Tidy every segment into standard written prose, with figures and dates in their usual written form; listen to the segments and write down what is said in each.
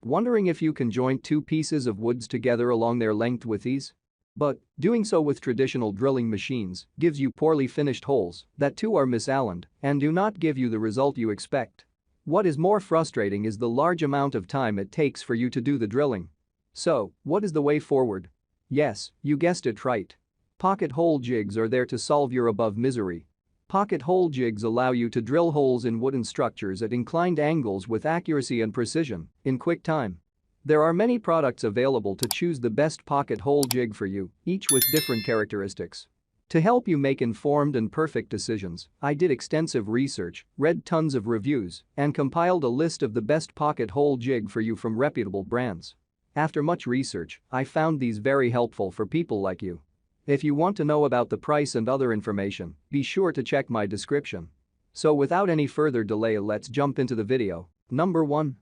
Wondering if you can join two pieces of woods together along their length with ease? But doing so with traditional drilling machines gives you poorly finished holes that too are misaligned and do not give you the result you expect. What is more frustrating is the large amount of time it takes for you to do the drilling. So, what is the way forward? Yes, you guessed it right. Pocket hole jigs are there to solve your above misery. Pocket hole jigs allow you to drill holes in wooden structures at inclined angles with accuracy and precision in quick time. There are many products available to choose the best pocket hole jig for you, each with different characteristics. To help you make informed and perfect decisions, I did extensive research, read tons of reviews, and compiled a list of the best pocket hole jig for you from reputable brands. After much research, I found these very helpful for people like you. If you want to know about the price and other information, be sure to check my description. So without any further delay, let's jump into the video. Number 1.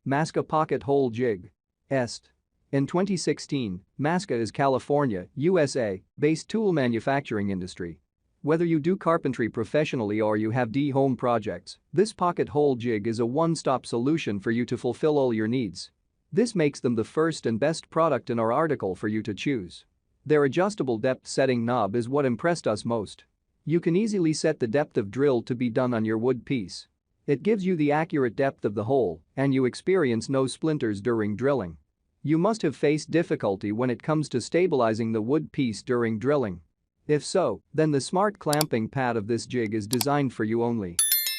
Massca Pocket Hole Jig. Est. In 2016, Massca is California, USA, based tool manufacturing industry. Whether you do carpentry professionally or you have home projects, this pocket hole jig is a one-stop solution for you to fulfill all your needs. This makes them the first and best product in our article for you to choose. Their adjustable depth setting knob is what impressed us most. You can easily set the depth of drill to be done on your wood piece. It gives you the accurate depth of the hole, and you experience no splinters during drilling. You must have faced difficulty when it comes to stabilizing the wood piece during drilling. If so, then the smart clamping pad of this jig is designed for you only.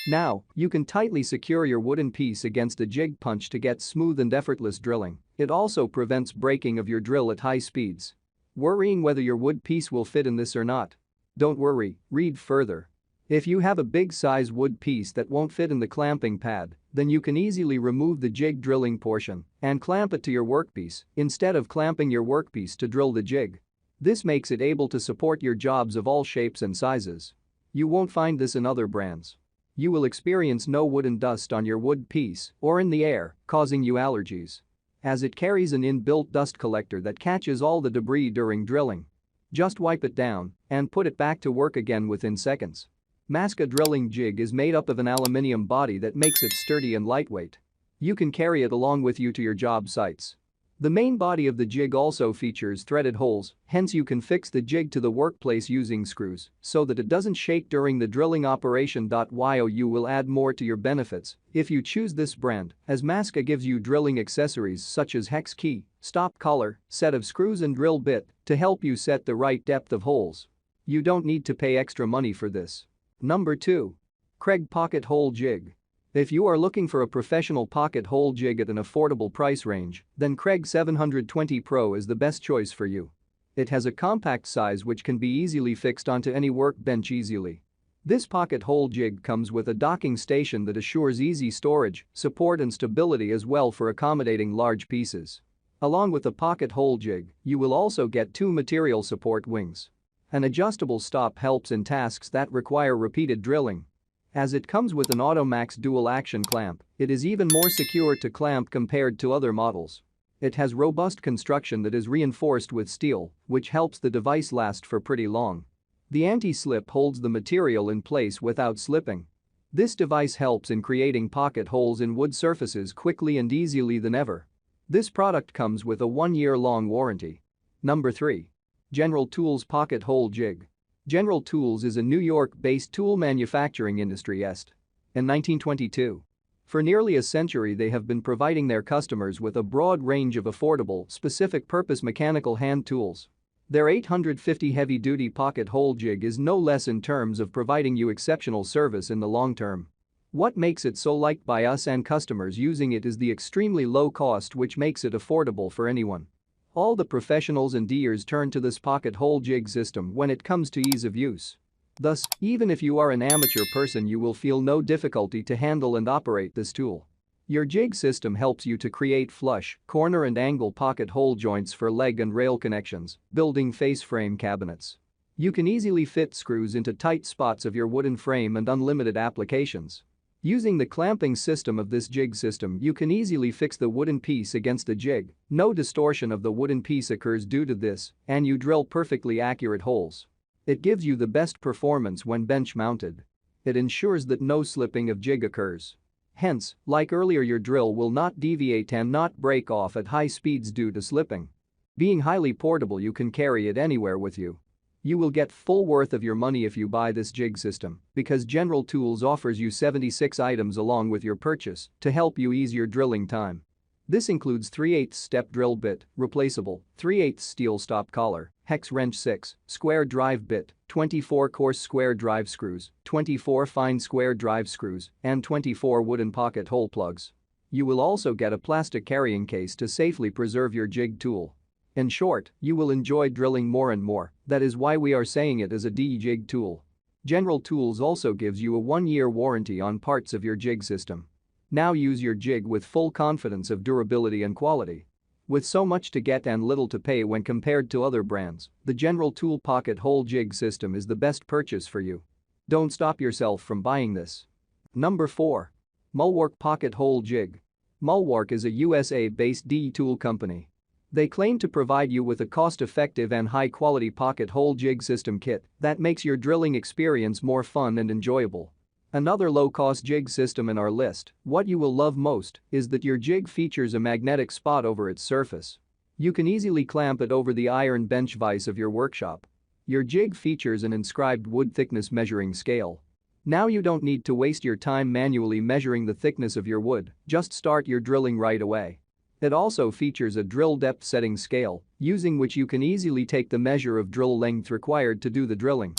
Now, you can tightly secure your wooden piece against the jig punch to get smooth and effortless drilling. It also prevents breaking of your drill at high speeds. Worrying whether your wood piece will fit in this or not? Don't worry, read further. If you have a big size wood piece that won't fit in the clamping pad, then you can easily remove the jig drilling portion and clamp it to your workpiece instead of clamping your workpiece to drill the jig. This makes it able to support your jobs of all shapes and sizes. You won't find this in other brands. You will experience no wooden dust on your wood piece or in the air, causing you allergies, as it carries an inbuilt dust collector that catches all the debris during drilling. Just wipe it down and put it back to work again within seconds. Massca drilling jig is made up of an aluminium body that makes it sturdy and lightweight. You can carry it along with you to your job sites. The main body of the jig also features threaded holes, hence you can fix the jig to the workplace using screws so that it doesn't shake during the drilling operation. You will add more to your benefits if you choose this brand, as Massca gives you drilling accessories such as hex key, stop collar, set of screws and drill bit to help you set the right depth of holes. You don't need to pay extra money for this. Number 2. Kreg Pocket Hole Jig. If you are looking for a professional pocket hole jig at an affordable price range, then Kreg 720 Pro is the best choice for you. It has a compact size which can be easily fixed onto any workbench easily. This pocket hole jig comes with a docking station that assures easy storage, support and stability as well for accommodating large pieces. Along with the pocket hole jig, you will also get 2 material support wings. An adjustable stop helps in tasks that require repeated drilling. As it comes with an Automax dual-action clamp, it is even more secure to clamp compared to other models. It has robust construction that is reinforced with steel, which helps the device last for pretty long. The anti-slip holds the material in place without slipping. This device helps in creating pocket holes in wood surfaces quickly and easily than ever. This product comes with a 1-year-long warranty. Number 3. General Tools Pocket Hole Jig. General Tools is a New York-based tool manufacturing industry est. In 1922. For nearly a century they have been providing their customers with a broad range of affordable, specific-purpose mechanical hand tools. Their 850 heavy-duty pocket hole jig is no less in terms of providing you exceptional service in the long term. What makes it so liked by us and customers using it is the extremely low cost which makes it affordable for anyone. All the professionals and deers turn to this pocket hole jig system when it comes to ease of use. Thus, even if you are an amateur person, you will feel no difficulty to handle and operate this tool. Your jig system helps you to create flush, corner and angle pocket hole joints for leg and rail connections, building face frame cabinets. You can easily fit screws into tight spots of your wooden frame and unlimited applications. Using the clamping system of this jig system, you can easily fix the wooden piece against the jig. No distortion of the wooden piece occurs due to this, and you drill perfectly accurate holes. It gives you the best performance when bench mounted. It ensures that no slipping of jig occurs. Hence, like earlier, your drill will not deviate and not break off at high speeds due to slipping. Being highly portable, you can carry it anywhere with you. You will get full worth of your money if you buy this jig system because General Tools offers you 76 items along with your purchase to help you ease your drilling time. This includes 3/8 step drill bit, replaceable, 3/8 steel stop collar, hex wrench 6, square drive bit, 24 coarse square drive screws, 24 fine square drive screws, and 24 wooden pocket hole plugs. You will also get a plastic carrying case to safely preserve your jig tool. In short, you will enjoy drilling more and more. That is why we are saying it is a jig tool. General Tools also gives you a 1-year warranty on parts of your jig system. Now use your jig with full confidence of durability and quality. With so much to get and little to pay when compared to other brands, the General Tool Pocket Hole Jig System is the best purchase for you. Don't stop yourself from buying this. Number 4. MulWark Pocket Hole Jig. MulWark is a USA-based tool company. They claim to provide you with a cost-effective and high-quality pocket hole jig system kit that makes your drilling experience more fun and enjoyable. Another low-cost jig system in our list, what you will love most, is that your jig features a magnetic spot over its surface. You can easily clamp it over the iron bench vise of your workshop. Your jig features an inscribed wood thickness measuring scale. Now you don't need to waste your time manually measuring the thickness of your wood, just start your drilling right away. It also features a drill depth setting scale, using which you can easily take the measure of drill length required to do the drilling.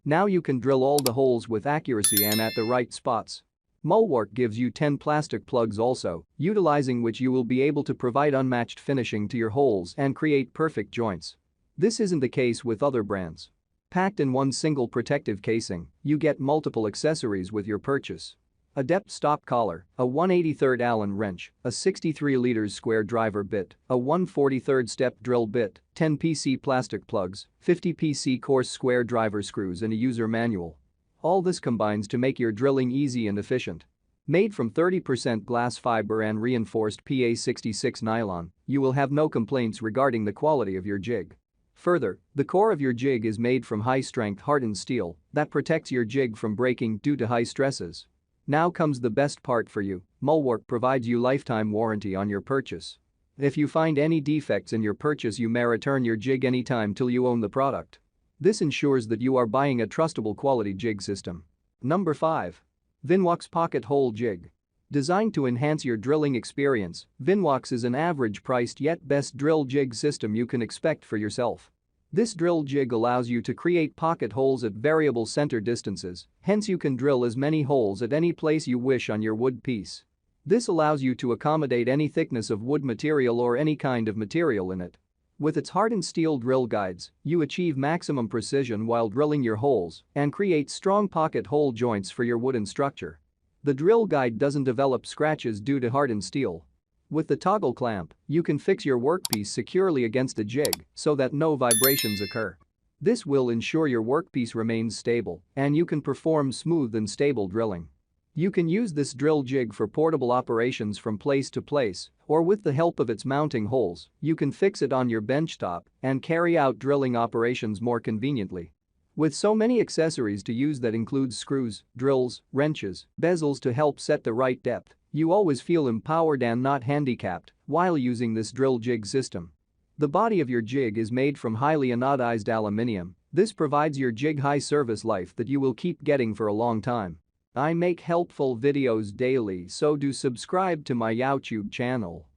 Now you can drill all the holes with accuracy and at the right spots. MulWark gives you 10 plastic plugs also, utilizing which you will be able to provide unmatched finishing to your holes and create perfect joints. This isn't the case with other brands. Packed in one single protective casing, you get multiple accessories with your purchase. A depth stop collar, a 1/83 Allen wrench, a 63 liters square driver bit, a 1/43 step drill bit, 10 PC plastic plugs, 50 PC coarse square driver screws and a user manual. All this combines to make your drilling easy and efficient. Made from 30% glass fiber and reinforced PA66 nylon, you will have no complaints regarding the quality of your jig. Further, the core of your jig is made from high-strength hardened steel that protects your jig from breaking due to high stresses. Now comes the best part for you, MulWark provides you lifetime warranty on your purchase. If you find any defects in your purchase, you may return your jig anytime till you own the product. This ensures that you are buying a trustable quality jig system. Number 5. Vinwox Pocket Hole Jig. Designed to enhance your drilling experience, Vinwox is an average-priced yet best drill jig system you can expect for yourself. This drill jig allows you to create pocket holes at variable center distances, hence you can drill as many holes at any place you wish on your wood piece. This allows you to accommodate any thickness of wood material or any kind of material in it. With its hardened steel drill guides, you achieve maximum precision while drilling your holes and create strong pocket hole joints for your wooden structure. The drill guide doesn't develop scratches due to hardened steel. With the toggle clamp, you can fix your workpiece securely against the jig so that no vibrations occur. This will ensure your workpiece remains stable and you can perform smooth and stable drilling. You can use this drill jig for portable operations from place to place, or with the help of its mounting holes, you can fix it on your bench top and carry out drilling operations more conveniently. With so many accessories to use that includes screws, drills, wrenches, bezels to help set the right depth, you always feel empowered and not handicapped while using this drill jig system. The body of your jig is made from highly anodized aluminum. This provides your jig high service life that you will keep getting for a long time. I make helpful videos daily, so do subscribe to my YouTube channel.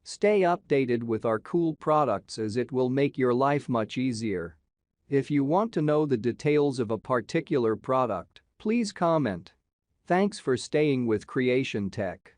Stay updated with our cool products as it will make your life much easier. If you want to know the details of a particular product, please comment. Thanks for staying with Creation Tech.